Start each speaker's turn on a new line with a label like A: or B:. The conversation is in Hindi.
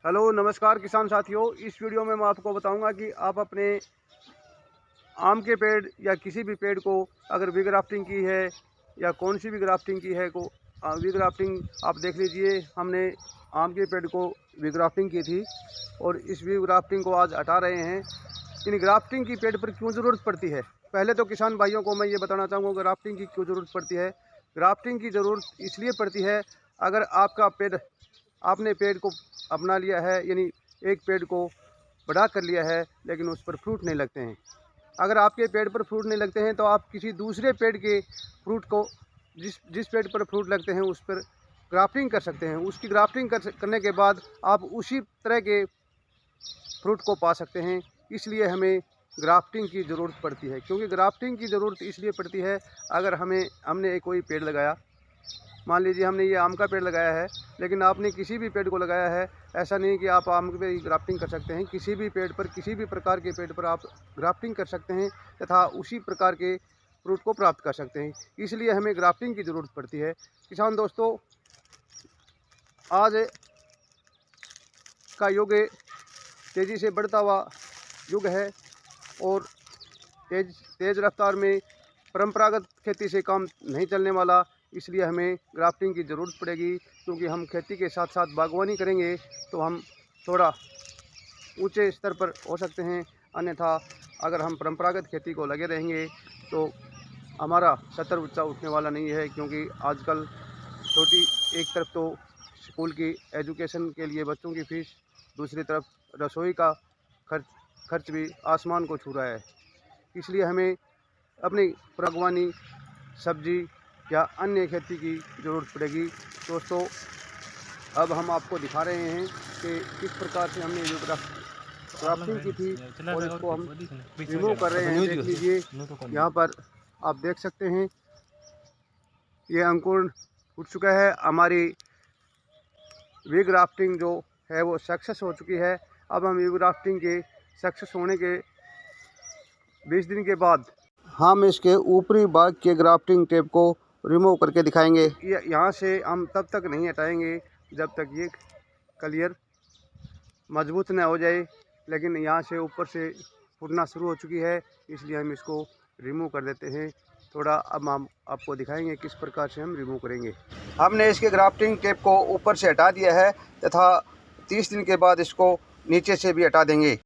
A: हेलो नमस्कार किसान साथियों। इस वीडियो में मैं आपको बताऊंगा कि आप अपने आम के पेड़ या किसी भी पेड़ को अगर वी ग्राफ्टिंग की है या कौन सी भी ग्राफ्टिंग की है को वी ग्राफ्टिंग आप देख लीजिए। हमने आम के पेड़ को वी ग्राफ्टिंग की थी और इस वी ग्राफ्टिंग को आज हटा रहे हैं। इन ग्राफ्टिंग की पेड़ पर क्यों ज़रूरत पड़ती है, पहले तो किसान भाइयों को मैं ये बताना चाहूँगा ग्राफ्टिंग की क्यों ज़रूरत पड़ती है। ग्राफ्टिंग की ज़रूरत इसलिए पड़ती है, अगर आपका पेड़ आपने पेड़ को अपना लिया है, यानी एक पेड़ को बड़ा कर लिया है लेकिन उस पर फ्रूट नहीं लगते हैं। अगर आपके पेड़ पर फ्रूट नहीं लगते हैं तो आप किसी दूसरे पेड़ के फ्रूट को जिस जिस पेड़ पर फ्रूट लगते हैं उस पर ग्राफ्टिंग कर सकते हैं। उसकी ग्राफ्टिंग करने के बाद आप उसी तरह के फ्रूट को पा सकते हैं। इसलिए हमें ग्राफ्टिंग की ज़रूरत पड़ती है, क्योंकि ग्राफ्टिंग की ज़रूरत इसलिए पड़ती है, अगर हमने कोई पेड़ लगाया, मान लीजिए हमने ये आम का पेड़ लगाया है, लेकिन आपने किसी भी पेड़ को लगाया है, ऐसा नहीं कि आप आम पे ग्राफ्टिंग कर सकते हैं। किसी भी पेड़ पर, किसी भी प्रकार के पेड़ पर आप ग्राफ्टिंग कर सकते हैं तथा उसी प्रकार के फ्रूट को प्राप्त कर सकते हैं। इसलिए हमें ग्राफ्टिंग की ज़रूरत पड़ती है। किसान दोस्तों, आज का युग तेज़ी से बढ़ता हुआ युग है और तेज़ रफ्तार में परंपरागत खेती से काम नहीं चलने वाला। इसलिए हमें ग्राफ्टिंग की ज़रूरत पड़ेगी, क्योंकि हम खेती के साथ साथ बागवानी करेंगे तो हम थोड़ा ऊंचे स्तर पर हो सकते हैं। अन्यथा अगर हम परंपरागत खेती को लगे रहेंगे तो हमारा स्तर ऊंचा उठने वाला नहीं है, क्योंकि आजकल छोटी एक तरफ तो स्कूल की एजुकेशन के लिए बच्चों की फ़ीस, दूसरी तरफ रसोई का खर्च भी आसमान को छू रहा है। इसलिए हमें अपनी बागवानी, सब्जी या अन्य खेती की ज़रूरत पड़ेगी। दोस्तों, अब हम आपको दिखा रहे हैं कि किस प्रकार से हमने जो ग्राफ्टिंग की थी और इसको हम रिमूव कर रहे हैं। देख लीजिए, यहाँ पर आप देख सकते हैं ये अंकुर उठ चुका है। हमारी वी ग्राफ्टिंग जो है वो सक्सेस हो चुकी है। अब हम वी ग्राफ्टिंग के सक्सेस होने के 20 दिन के बाद हम इसके ऊपरी भाग के ग्राफ्टिंग टेप को रिमूव करके दिखाएंगे। यहाँ से हम तब तक नहीं हटाएंगे जब तक ये कलियर मजबूत न हो जाए, लेकिन यहाँ से ऊपर से फूटना शुरू हो चुकी है, इसलिए हम इसको रिमूव कर देते हैं। थोड़ा अब हम आपको दिखाएंगे किस प्रकार से हम रिमूव करेंगे। हमने इसके ग्राफ्टिंग टेप को ऊपर से हटा दिया है तथा 30 दिन के बाद इसको नीचे से भी हटा देंगे।